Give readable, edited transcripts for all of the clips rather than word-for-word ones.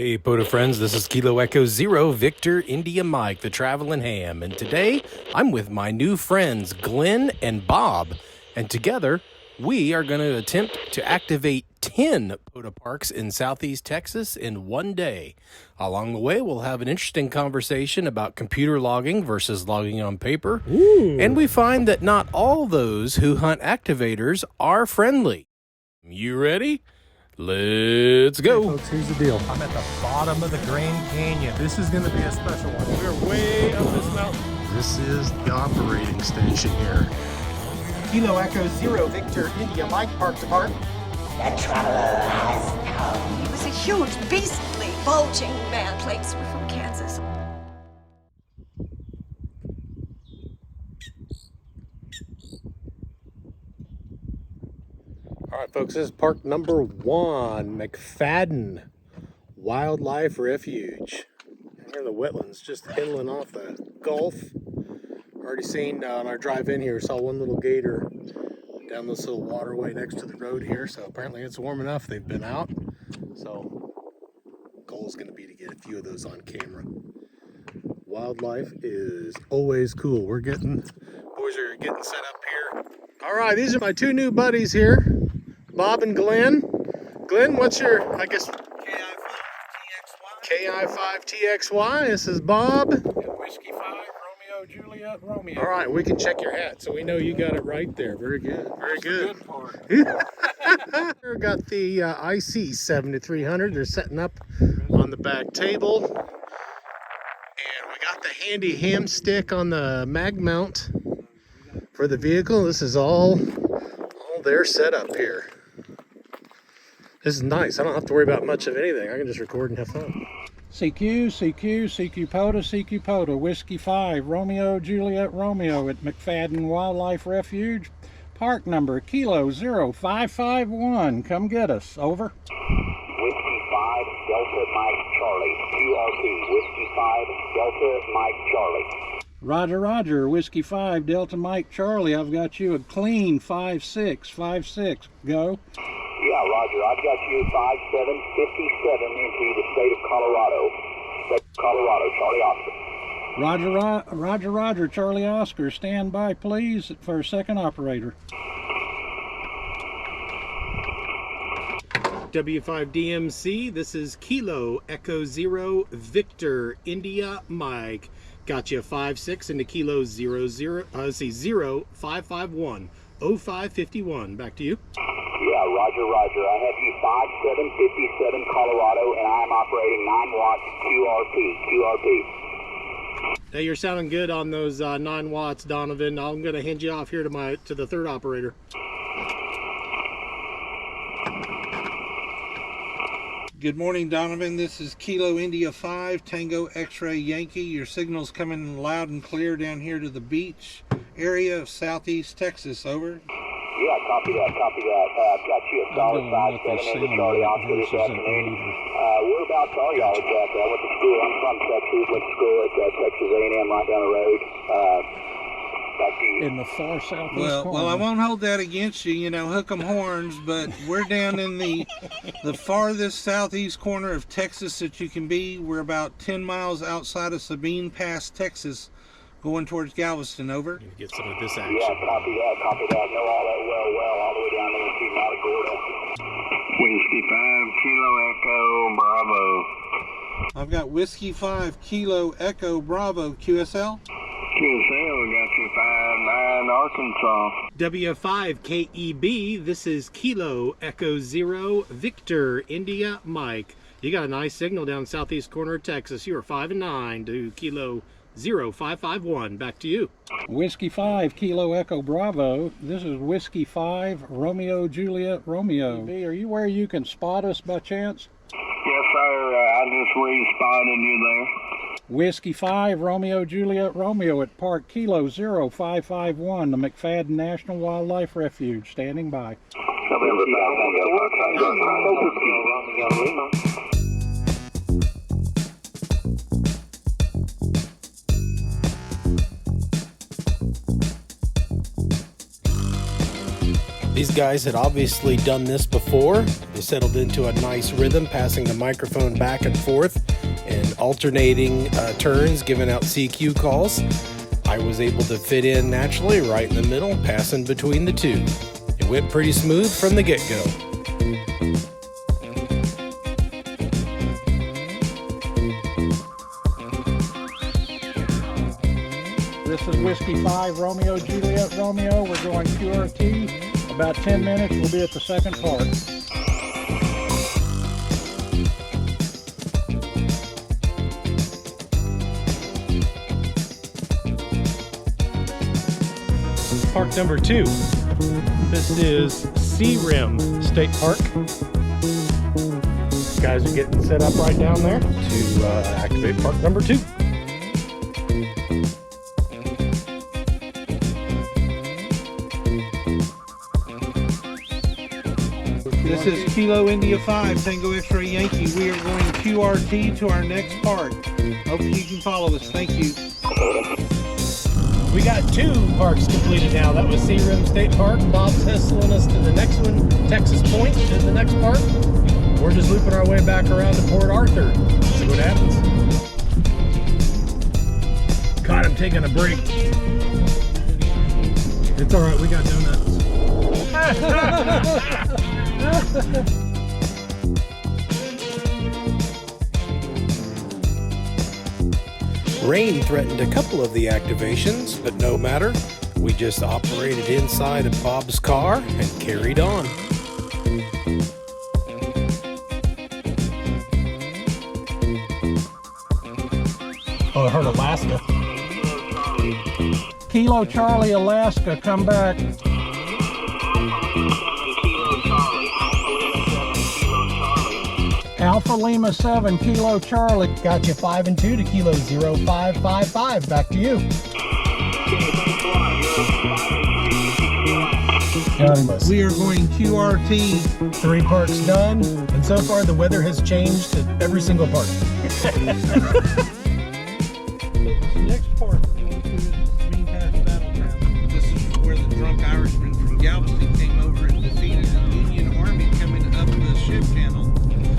Hey, POTA friends, this is Kilo Echo Zero Victor India Mike, the Travelin Ham, and today I'm with my new friends Glen and Bob, and together we are going to attempt to activate 10 POTA parks in Southeast Texas in one day. Along the way, we'll have an interesting conversation about computer logging versus logging on paper, and we find that not all those who hunt activators are friendly. You ready? Let's go. Hey folks, here's the deal. I'm at the bottom of the Grand Canyon. This is going to be a special one. We're way up this mountain. This is the operating station here. Kilo Echo Zero Victor India Mike Park to Park. The traveler has come. It was a huge, beastly, bulging man. Plates were from Kansas. All right, folks, this is park number 1, McFadden Wildlife Refuge. Here are the wetlands just inland off the Gulf. Already seen on our drive in here, saw one little gator down this little waterway next to the road here. So apparently it's warm enough. They've been out. So goal is going to be to get a few of those on camera. Wildlife is always cool. Boys are getting set up here. All right, these are my two new buddies here, Bob and Glen. Glen, what's your, I guess, KI5TXY. This is Bob. Whiskey 5, Romeo, Juliet, Romeo. All right, we can check your hat, so we know you got it right there. Very good. Very good. Good part. We've got the IC7300. They're setting up on the back table. And we got the handy Hamstick on the mag mount for the vehicle. This is all their setup here. This is nice. I don't have to worry about much of anything. I can just record and have fun. CQ POTA, Whiskey 5, Romeo, Juliet, Romeo at McFadden Wildlife Refuge. Park number Kilo 0551. Come get us. Over. Whiskey 5, Delta Mike Charlie. QRP. Whiskey 5, Delta Mike Charlie. Roger, Whiskey 5, Delta Mike Charlie. I've got you a clean 5656. Go. Yeah, Roger. I've got you 5757 into the state of Colorado. State of Colorado, Charlie Oscar. Roger, Charlie Oscar. Stand by, please, for a second operator. W5DMC, this is Kilo Echo Zero Victor India Mike. Got you 56 into Kilo 0551 0551. Back to you. Yeah, Roger. I have you 5757 Colorado, and I'm operating 9 watts QRP. Hey, you're sounding good on those 9 watts, Donovan. I'm going to hand you off here to the third operator. Good morning, Donovan. This is Kilo India 5, Tango X-Ray Yankee. Your signal's coming loud and clear down here to the beach area of Southeast Texas. Over. Yeah, copy that. I've got you a solid 57 into Charlie Oscar this afternoon. Whereabouts are y'all exactly? I went to school. I'm from Texas. Went to school at Texas A&M right down the road. Back to you. In the far southeast corner. Well, I won't hold that against you, hook 'em horns, but we're down in the farthest southeast corner of Texas that you can be. We're about 10 miles outside of Sabine Pass, Texas, going towards Galveston. Over. Get some of this action. Yeah, copy that. Know all that well, all the way down there to Matagorda. Whiskey 5, Kilo Echo, Bravo. I've got Whiskey 5, Kilo Echo, Bravo, QSL. QSL, got you 59 Arkansas. W5KEB, this is Kilo Echo Zero Victor India Mike. You got a nice signal down southeast corner of Texas. You are 5 and 9 to Kilo 0551. Back to you. Whiskey 5, Kilo Echo Bravo. This is Whiskey 5, Romeo, Juliet, Romeo. Are you where you can spot us by chance? Yes, sir. I just respotted you there. Whiskey 5, Romeo, Juliet, Romeo at Park Kilo 0551, the McFadden National Wildlife Refuge. Standing by. November 5, These guys had obviously done this before. They settled into a nice rhythm, passing the microphone back and forth and alternating turns, giving out CQ calls. I was able to fit in naturally right in the middle, passing between the two. It went pretty smooth from the get-go. This is Whiskey 5, Romeo, Juliet, Romeo. We're going QRT. About 10 minutes, we'll be at the second part. Park number 2. This is Sea Rim State Park. Guys are getting set up right down there to activate park number 2. This is Kilo India 5, Tango X-Ray Yankee. We are going QRT to our next park. Hope you can follow us. Thank you. We got 2 parks completed now. That was Sea Rim State Park. Bob's hustling us to the next one. Texas Point is the next park. We're just looping our way back around to Port Arthur. See what happens. God, I'm taking a break. It's all right. We got donuts. Rain threatened a couple of the activations, but no matter. We just operated inside of Bob's car and carried on. Oh, I heard Alaska. Kilo Charlie, Alaska, come back. Alpha Lima 7, Kilo Charlie. Got you 5 and 2 to Kilo 0555. Back to you. We are going QRT. 3 parks done, and so far the weather has changed at every single park. The next park we're going to is Green Pass Battleground. This is where the drunk Irishmen from Galveston came over and defeated the Union Army coming up the ship channel.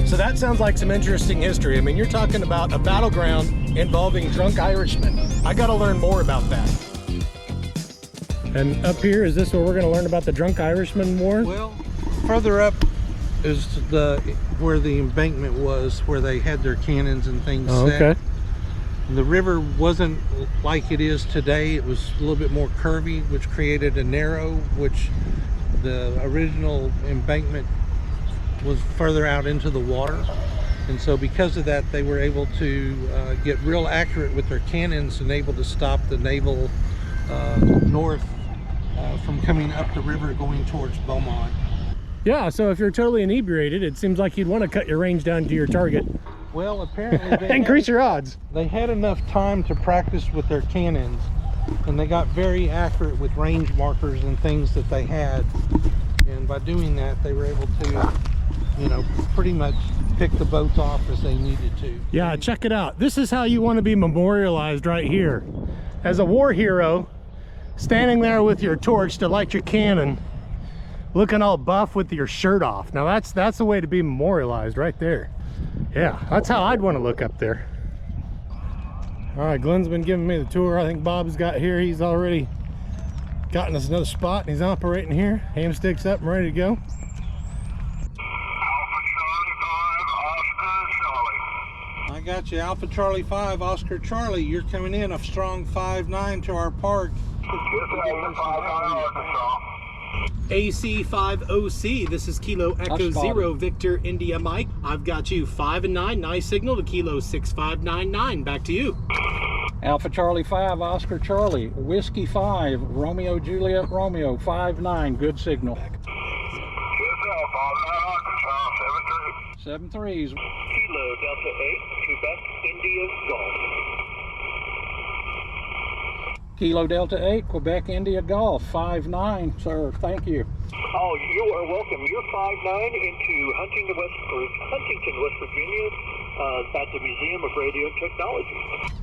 So that sounds like some interesting history. I mean, you're talking about a battleground involving drunk Irishmen. I got to learn more about that. And up here, is this where we're going to learn about the drunk Irishman war? Well, further up is where the embankment was, where they had their cannons and things set. Okay. The river wasn't like it is today. It was a little bit more curvy, which created a narrow, which the original embankment was further out into the water. And so because of that, they were able to get real accurate with their cannons and able to stop the naval north from coming up the river going towards Beaumont. Yeah, so if you're totally inebriated, it seems like you'd want to cut your range down to your target. Well, apparently they increase your odds. They had enough time to practice with their cannons, and they got very accurate with range markers and things that they had. And by doing that, they were able to, you know, pretty much pick the boats off as they needed to. Yeah, check it out. This is how you want to be memorialized right here. As a war hero, standing there with your torch to light your cannon, looking all buff with your shirt off. Now that's the way to be memorialized right there. Yeah, that's how I'd want to look up there. All right, Glen's been giving me the tour. I think Bob's got here. He's already gotten us another spot and he's operating here. Hamstick's up and ready to go. I got you, Alpha Charlie 5, Oscar Charlie. You're coming in a strong 5-9 to our park. AC5OC, this is Kilo Echo 0, Victor India Mike. I've got you 5 and 9, nice signal to Kilo 6599. Back to you. Alpha Charlie 5, Oscar Charlie, Whiskey 5, Romeo Juliet Romeo, 5-9, good signal. 7-3s. Kilo Delta 8, Quebec India Golf. Kilo Delta 8, Quebec India Golf, 5-9, sir, thank you. Oh, you are welcome. You're 5-9 into Huntington, West Virginia, at the Museum of Radio and Technology.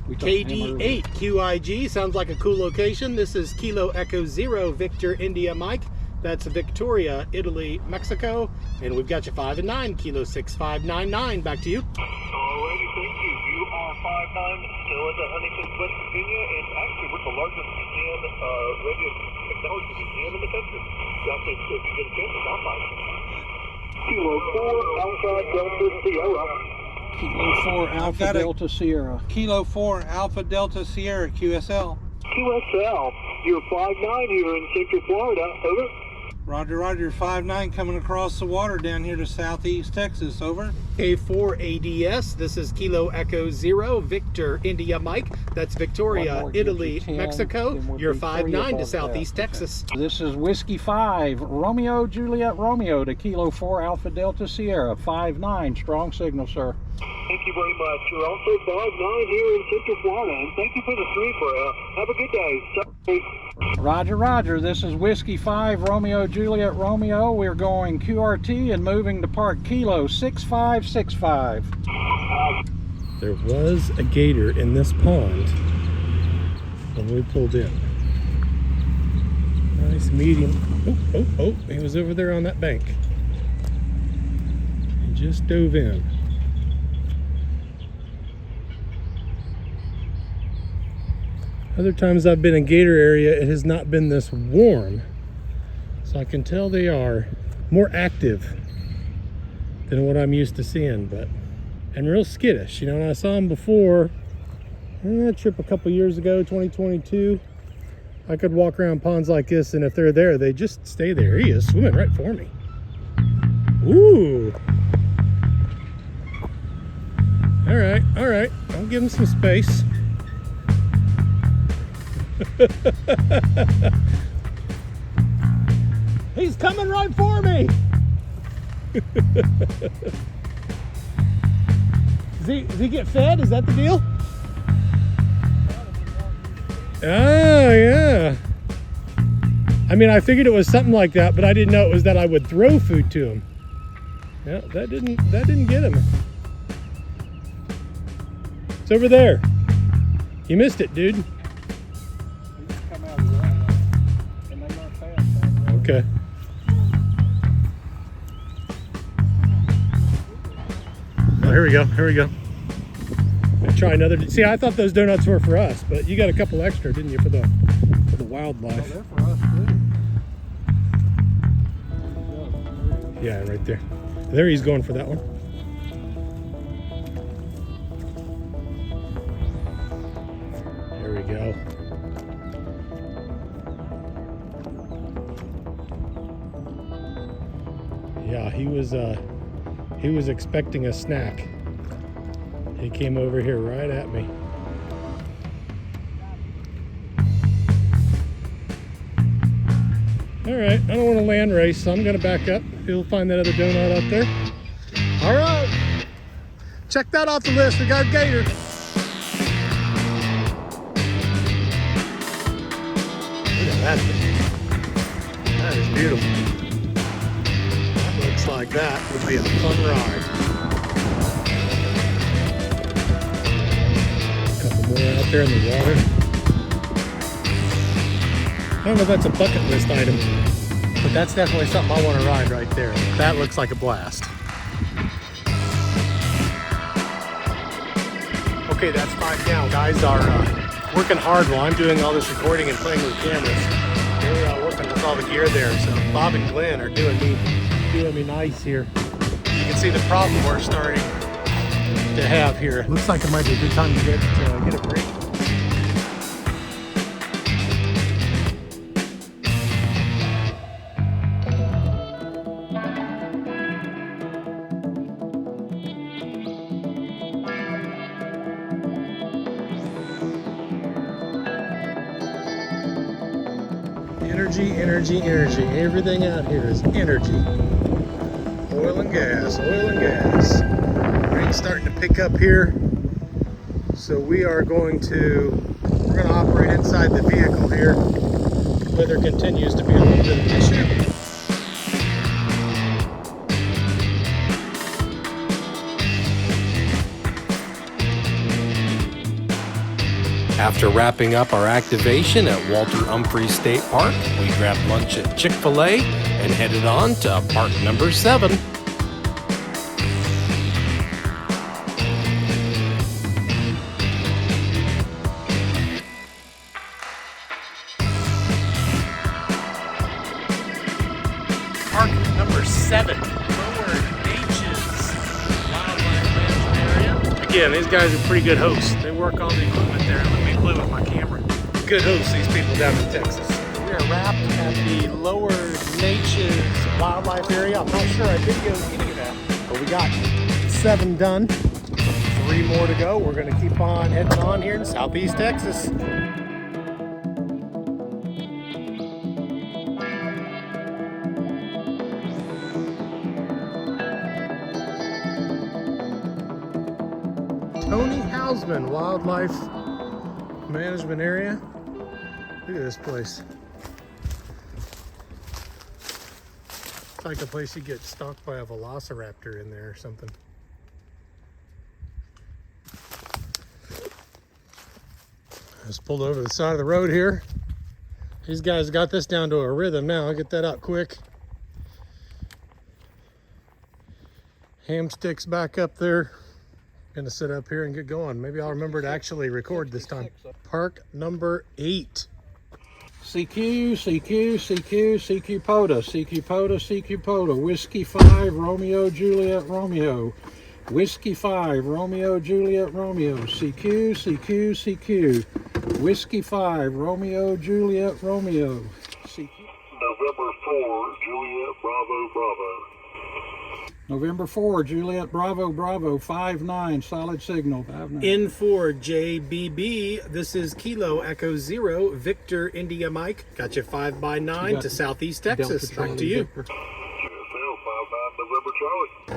KD8 QIG, sounds like a cool location. This is Kilo Echo 0, Victor India Mike. That's Victoria, Italy, Mexico. And we've got you 5 and 9, kilo 6599. Back to you. Alrighty, thank you. You are 5'9", still at the Huntington, West Virginia, and actually we're the largest museum, radio technology museum in the country. Got this, if you get a chance to stop by. Kilo 4 Alpha Delta Sierra. Kilo 4 Alpha Delta Sierra. Kilo 4 Alpha Delta Sierra, QSL. QSL, you're 5'9" here in Central Florida. Over. Roger, roger. 5'9" coming across the water down here to southeast Texas. Over. K4 ADS, this is Kilo Echo 0, Victor, India Mike. That's Victoria, Italy, Mexico. You're 5'9" to southeast Texas. This is Whiskey 5, Romeo, Juliet, Romeo to Kilo 4 Alpha Delta Sierra, 5'9", strong signal, sir. Thank you very much. You're also 5'9" here in Central Florida, and thank you for the 3 for have a good day. Sorry. Roger, roger. This is Whiskey 5, Romeo, Juliet, Romeo. We're going QRT and moving to Park Kilo 6565. There was a gator in this pond when we pulled in. Nice medium. Oh, he was over there on that bank. He just dove in. Other times I've been in gator area, it has not been this warm. So I can tell they are more active than what I'm used to seeing, and real skittish. You know, and I saw them before, that trip a couple years ago, 2022. I could walk around ponds like this, and if they're there, they just stay there. He is swimming right for me. Ooh. All right. I'll give him some space. He's coming right for me. Does he get fed? Is that the deal? Oh, yeah. I mean, I figured it was something like that, but I didn't know it was that I would throw food to him. Yeah, that didn't get him. It's over there. You missed it, dude. Okay. Oh, here we go. I'll try another. See, I thought those donuts were for us, but you got a couple extra, didn't you, for the wildlife? They're for us too. Yeah, right there. There he's going for that one. There we go. Yeah, he was expecting a snack. He came over here right at me. All right, I don't want to land race, so I'm gonna back up. He'll find that other donut out there. All right, check that off the list. We got a gator. Look at that thing. That is beautiful. Looks like that would be a fun ride. A couple more out there in the water. I don't know if that's a bucket list item, but that's definitely something I want to ride right there. That looks like a blast. Okay, that's 5 down. Guys are working hard while I'm doing all this recording and playing with cameras. They're working with all the gear there, so Bob and Glen are doing me nice here. You can see the problem we're starting to have here. Looks like it might be a good time to get a break. Energy. Everything out here is energy. Oil and gas. Rain's starting to pick up here. So we're going to operate inside the vehicle here. Weather continues to be a little bit of an issue. After wrapping up our activation at Walter Humphreys State Park, we grabbed lunch at Chick-fil-A and headed on to park number 7. Park number 7, Lower Natchez Wildlife Management Area. Again, these guys are pretty good hosts. They work all the equipment there and let me play with my camera. Good hosts, these people down in Texas. We are wrapped at the Lower Natchez Wildlife Area. I'm not sure I videoed any of that, but we got 7 done. 3 more to go. We're going to keep on heading on here in Southeast Texas. Wildlife Management Area. Look at this place. It's like a place you get stalked by a velociraptor in there or something. I just pulled over the side of the road here. These guys got this down to a rhythm now. I'll get that out quick. Hamstick's back up there. Gonna sit up here and get going. Maybe I'll remember to actually record this time. Park number 8. CQ, CQ, CQ, CQ POTA, CQ POTA, CQ POTA, Whiskey 5, Romeo, Juliet, Romeo. Whiskey 5, Romeo, Juliet, Romeo. CQ, CQ, CQ. Whiskey 5, Romeo, Juliet, Romeo. CQ. November 4, Juliet, Bravo, Bravo. November 4, Juliet, Bravo, Bravo, 5-9, solid signal, 5-9. N4JBB, this is Kilo Echo 0, Victor India Mike. Got you 5x9 to Southeast Texas. Back to you.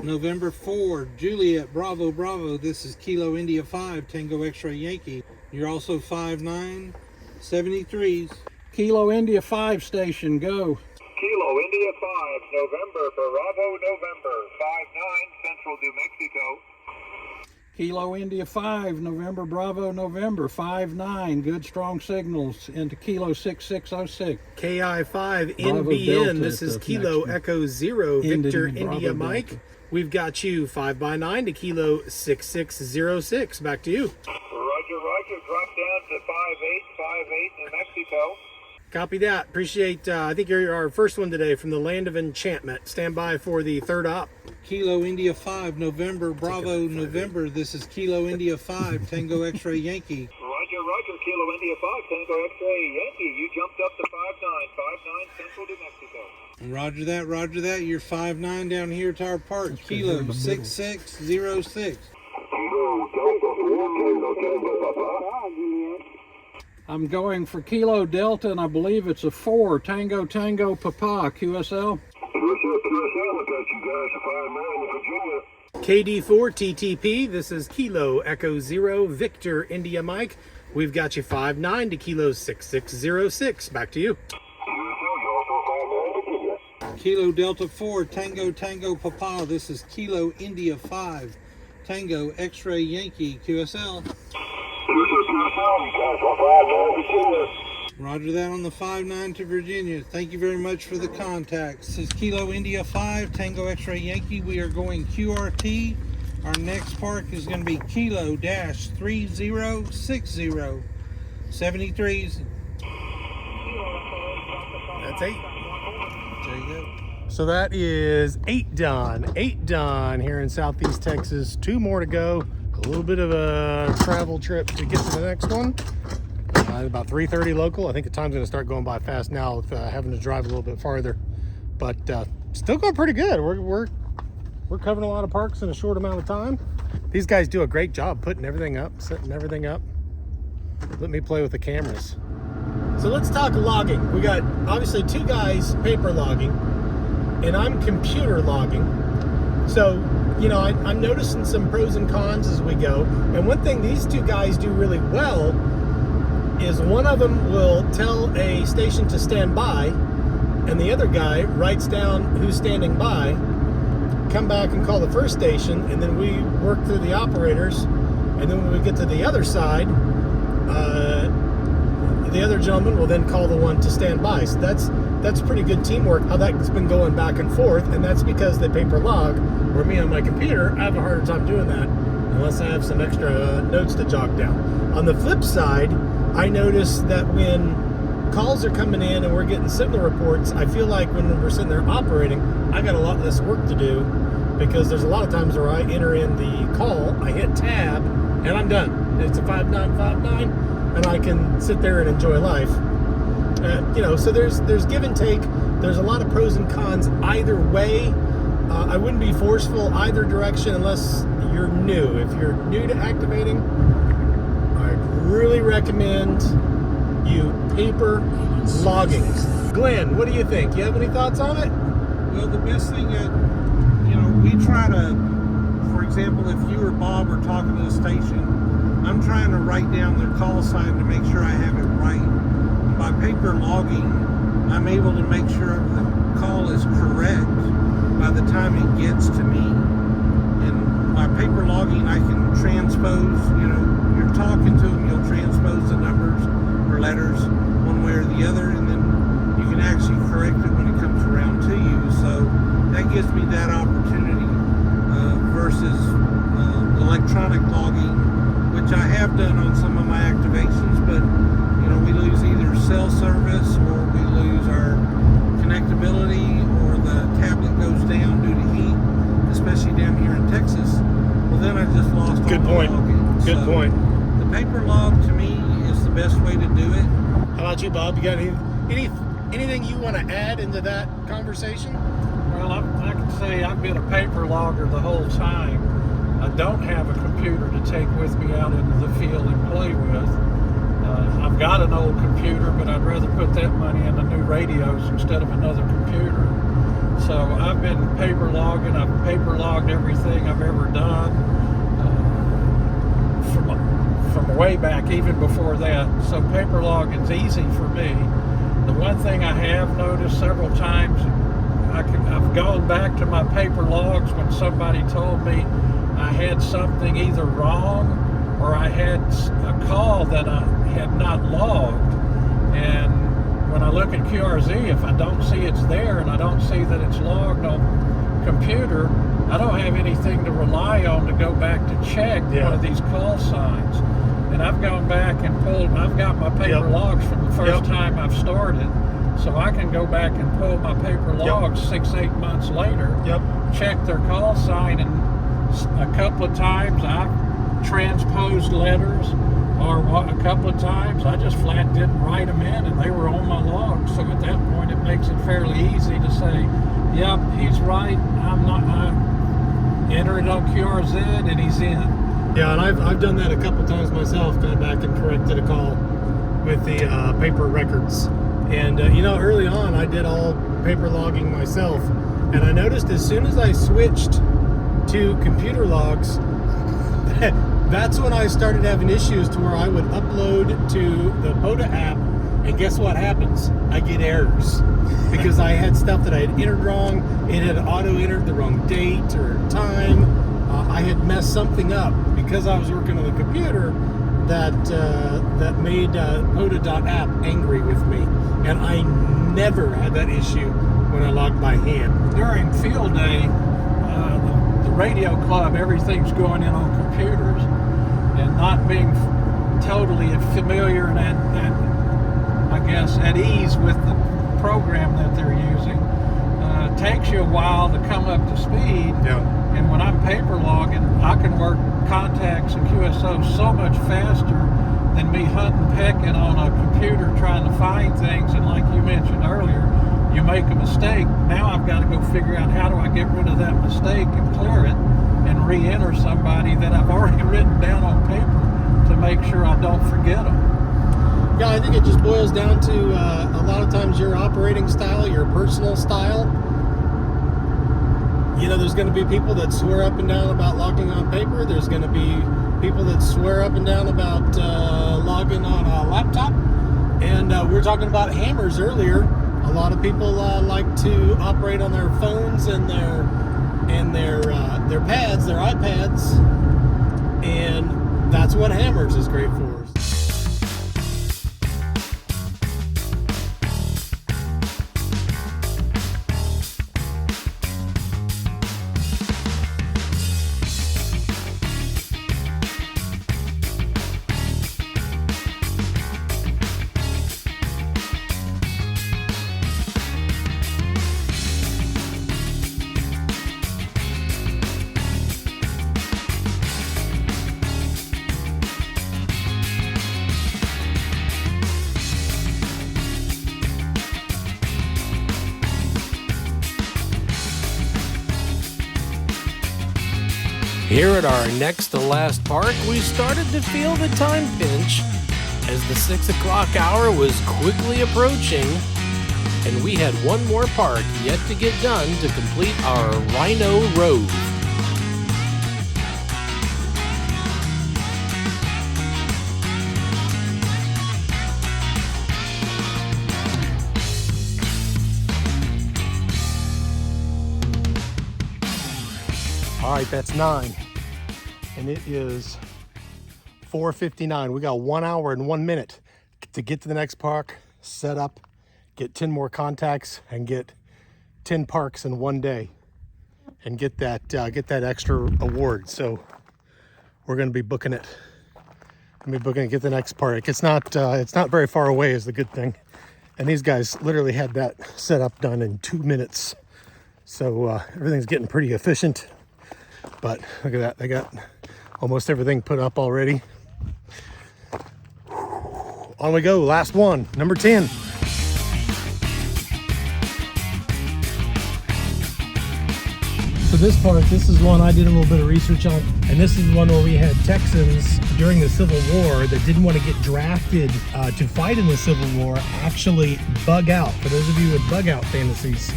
November 4, Juliet, Bravo, Bravo, this is Kilo India 5, Tango X-Ray Yankee. You're also 5-9, 73s. Kilo India 5 station, go. Kilo India 5, November, Bravo, November, 5-9, Central New Mexico. Kilo India 5, November, Bravo, November, 5-9, good strong signals into Kilo 6606. KI5 Bravo NBN, Delta, this is Kilo Echo 0, Victor India Mike. Delta. We've got you 5x9 to Kilo 6606. Back to you. Roger, roger, drop down to 5858 New Mexico. Copy that. Appreciate, I think you're our first one today from the Land of Enchantment. Stand by for the 3rd op. Kilo India 5, November, Bravo, November. This is Kilo India 5, Tango X-Ray Yankee. Roger, roger, Kilo India 5, Tango X-Ray Yankee. You jumped up to 5-9, Central New Mexico. Roger that. You're 5-9 down here to our park. Kilo 6606. I'm going for Kilo Delta, and I believe it's a 4, Tango Tango Papa, QSL. KD4 TTP, this is Kilo Echo 0, Victor India Mike. We've got you 5-9 to Kilo 6606. Back to you. Kilo Delta 4, Tango Tango Papa. This is Kilo India 5, Tango X-Ray Yankee, QSL. Roger that on the 5-9 to Virginia. Thank you very much for the contact. This is Kilo India 5, Tango X-Ray Yankee. We are going QRT. Our next park is going to be Kilo-3060. 73s. That's 8. There you go. So that is 8 done. 8 done here in Southeast Texas. 2 more to go. A little bit of a travel trip to get to the next one. About 3:30 local. I think the time's going to start going by fast now with having to drive a little bit farther. But still going pretty good. We're covering a lot of parks in a short amount of time. These guys do a great job putting everything up, setting everything up. Let me play with the cameras. So let's talk logging. We got obviously 2 guys paper logging, and I'm computer logging. So, you know, I'm noticing some pros and cons as we go. And one thing these 2 guys do really well is one of them will tell a station to stand by, and the other guy writes down who's standing by, come back and call the first station, and then we work through the operators, and then when we get to the other side, the other gentleman will then call the one to stand by. So that's pretty good teamwork, how that's been going back and forth, and that's because they paper log, where me on my computer, I have a harder time doing that unless I have some extra notes to jot down. On the flip side, I noticed that when calls are coming in and we're getting signal reports, I feel like when we're sitting there operating, I got a lot less work to do, because there's a lot of times where I enter in the call, I hit tab, and I'm done. It's a 5959, and I can sit there and enjoy life. So there's give and take. There's a lot of pros and cons either way. I wouldn't be forceful either direction unless you're new. If you're new to activating, I'd really recommend you paper logging. Glenn, what do you think? You have any thoughts on it? Well, the best thing that, we try to, for example, if you or Bob are talking to the station, I'm trying to write down the call sign to make sure I have it right. By paper logging, I'm able to make sure the call is correct by the time it gets to me. And by paper logging, I can transpose, you're talking to them, you'll transpose the numbers or letters one way or the other, and then you can actually correct it when it comes around to you. So that gives me that opportunity versus electronic logging, which I have done on some of my activations, but we lose either cell service, or we lose our connectability, or the tablet goes down due to heat, especially down here in Texas. Well, then I just lost Good all point. the logging. Good So point. The paper log to me is the best way to do it. How about you, Bob? You got anything you want to add into that conversation? Well, I can say I've been a paper logger the whole time. I don't have a computer to take with me out into the field and play with. I've got an old computer, but I'd rather put that money into new radios instead of another computer. So I've been paper logging. I've paper logged everything I've ever done from way back, even before that. So paper logging's easy for me. The one thing I have noticed several times, I've gone back to my paper logs when somebody told me I had something either wrong or I had a call that I had not logged. And when I look at QRZ, if I don't see it's there and I don't see that it's logged on computer, I don't have anything to rely on to go back to check one of these call signs. And I've gone back and pulled, I've got my paper logs from the first time I've started, so I can go back and pull my paper logs 6-8 months later, check their call sign, and a couple of times I've transposed letters, or a couple of times I just flat didn't write them in and they were on my log. So at that point it makes it fairly easy to say, yep, he's right, I enter it on QRZ and he's in. Yeah, and I've done that a couple times myself, gone back and corrected a call with the paper records. And early on I did all paper logging myself, and I noticed as soon as I switched to computer logs, that's when I started having issues to where I would upload to the POTA app, and guess what happens? I get errors because I had stuff that I had entered wrong. It had auto-entered the wrong date or time. I had messed something up because I was working on the computer that made POTA.app angry with me, and I never had that issue when I logged by hand. During field day, the radio club, everything's going in on computers, and not being totally familiar and I guess at ease with the program that they're using, takes you a while to come up to speed. And when I'm paper logging, I can work contacts and QSOs so much faster than me hunting, pecking on a computer trying to find things. And like you mentioned earlier, you make a mistake. Now I've got to go figure out how do I get rid of that mistake and clear it and re-enter somebody that I've already written down on paper to make sure I don't forget them. Yeah, I think it just boils down to a lot of times your operating style, your personal style. There's going to be people that swear up and down about logging on paper. There's going to be people that swear up and down about logging on a laptop. And we were talking about hammers earlier. A lot of people like to operate on their phones and their pads, their iPads, and that's what hammers is great for. Here at our next to last park, we started to feel the time pinch as the 6 o'clock hour was quickly approaching, and we had one more park yet to get done to complete our Rhino Rove. All right, that's 9. And it is 4:59. We got 1 hour and 1 minute to get to the next park, set up, get 10 more contacts, and get 10 parks in one day, and get that extra award. So we're going to be booking it. Get the next park. It's not very far away is the good thing. And these guys literally had that setup done in 2 minutes. So everything's getting pretty efficient. But look at that, they got almost everything put up already. On we go, last one, number 10. So this park, this is one I did a little bit of research on, and this is one where we had Texans during the Civil War that didn't want to get drafted to fight in the Civil War actually bug out. For those of you with bug out fantasies,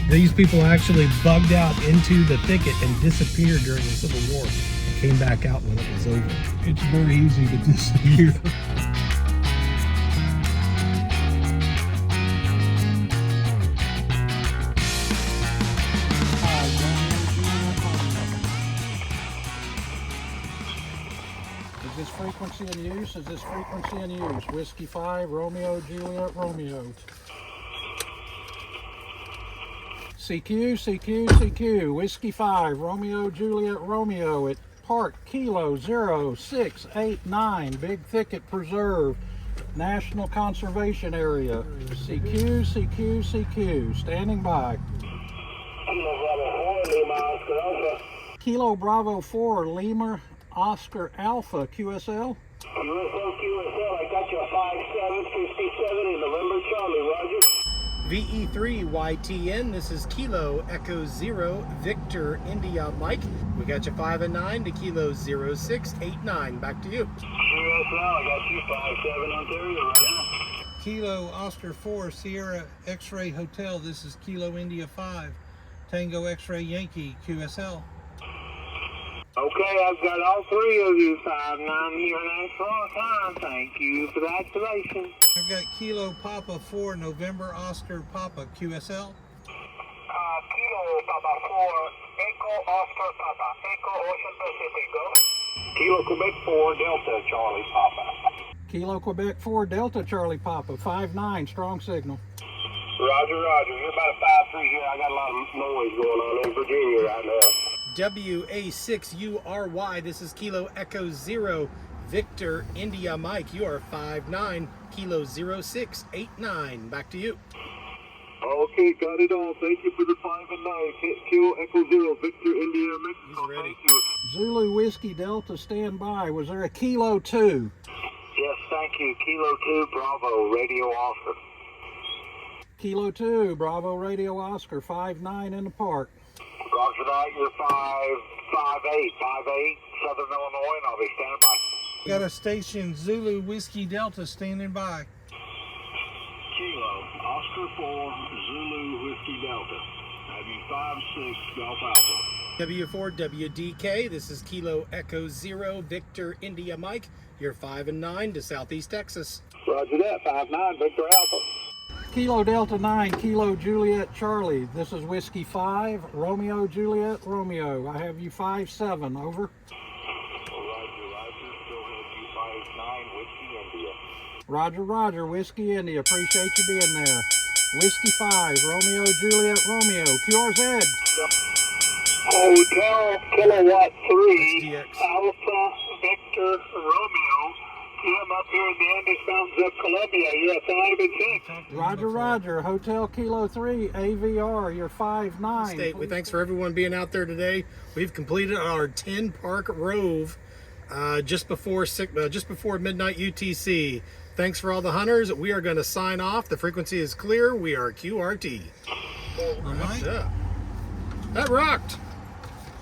these people actually bugged out into the thicket and disappeared during the Civil War and came back out when it was over. It's very easy to disappear. Is this frequency in use? Is this frequency in use? Whiskey 5, Romeo, Juliet, Romeo. CQ, CQ, CQ, Whiskey 5, Romeo, Juliet, Romeo at Park Kilo 0689, Big Thicket Preserve, National Conservation Area. CQ, CQ, CQ, standing by. Kilo Bravo 4, Lima, Oscar Alpha, QSL. QSL, I got you a 5757 in November, Charlie, Roger. VE3YTN, this is Kilo Echo 0 Victor India Mike. We got you 5 and 9 to Kilo 0689. Back to you. QSL, I got you 57 Ontario right now. Kilo Oscar 4 Sierra X-Ray Hotel, this is Kilo India 5 Tango X-Ray Yankee, QSL. Okay, I've got all three of you 5-9 here in Ashford time. Thank you for the activation. I've got Kilo Papa 4 November Oscar Papa, QSL. Kilo Papa 4 Echo Oscar Papa, Echo Ocean Pacific, go. Kilo Quebec 4 Delta Charlie Papa. Kilo Quebec 4 Delta Charlie Papa, 5-9, strong signal. Roger, Roger. You're about a 5-3 here. I got a lot of noise going on in Virginia right now. WA6URY, this is Kilo Echo 0 Victor India Mike. You are 5-9 Kilo 0689. Back to you. Okay, got it all. Thank you for the 5 and 9. Kilo Echo 0 Victor India Mexico. He's ready. Thank you. Zulu Whiskey Delta, stand by. Was there a Kilo 2? Yes, thank you. Kilo 2 Bravo Radio Oscar. Kilo 2 Bravo Radio Oscar, 5-9 in the park. Roger that. You're 5-8 Southern Illinois, and I'll be standing by. Got a station Zulu Whiskey Delta standing by. Kilo Oscar 4 Zulu Whiskey Delta. Have you 5-6 Golf Alpha. W4WDK, this is Kilo Echo 0 Victor India Mike. You're 5 and 9 to Southeast Texas. Roger that. 5-9 Victor Alpha. Kilo Delta 9, Kilo Juliet Charlie. This is Whiskey 5, Romeo Juliet Romeo. I have you 5-7, over. Roger, Roger, Whiskey India. Appreciate you being there. Whiskey 5, Romeo Juliet Romeo. QRZ. Hotel Kilowatt 3, SDX. Alpha Victor Romeo. I'm up here in the Andes Mountains of Colombia. You're 5-6. Roger, Roger. Hotel Kilo 3, AVR. You're 5-9. State, we thanks for everyone being out there today. We've completed our 10 park Rove just before midnight UTC. Thanks for all the hunters. We are going to sign off. The frequency is clear. We are QRT. All right. Yeah. That rocked.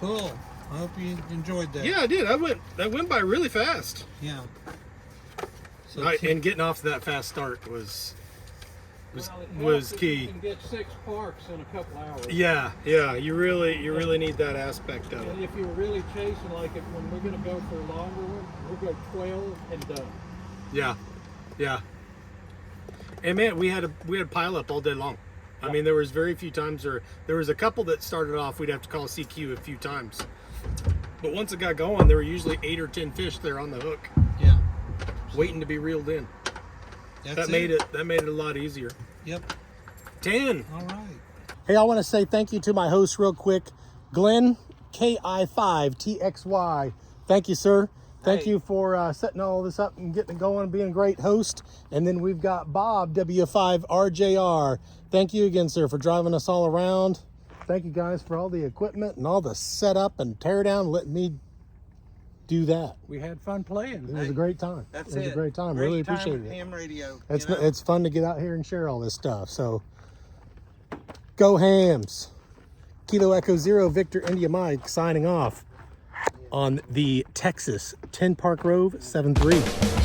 Cool. I hope you enjoyed that. Yeah, I did. That went by really fast. Yeah. So And getting off to that fast start was key. You can get 6 parks in a couple hours. Yeah, you really need that aspect of And it. if you're really chasing, like when we're going to go for a longer one, we'll go 12 and done. Yeah. And man, we had pile up all day long. I mean, there was very few times, or there was a couple that started off, we'd have to call CQ a few times. But once it got going, there were usually 8 or 10 fish there on the hook, yeah. waiting to be reeled in. That's That made it a lot easier. Yep. 10. All right. Hey, I want to say thank you to my host real quick, Glen, KI5TXY. Thank you, sir. Thank you for setting all this up and getting it going and being a great host. And then we've got Bob, W5RJR. Thank you again, sir, for driving us all around. Thank you guys for all the equipment and all the setup and tear down, letting me do that. We had fun playing. It was a great time. That's it was a great time. Really appreciate it. Ham radio. It's fun to get out here and share all this stuff. So go hams. Kilo Echo Zero Victor India Mike signing off on the Texas 10 Park Rove 7-3.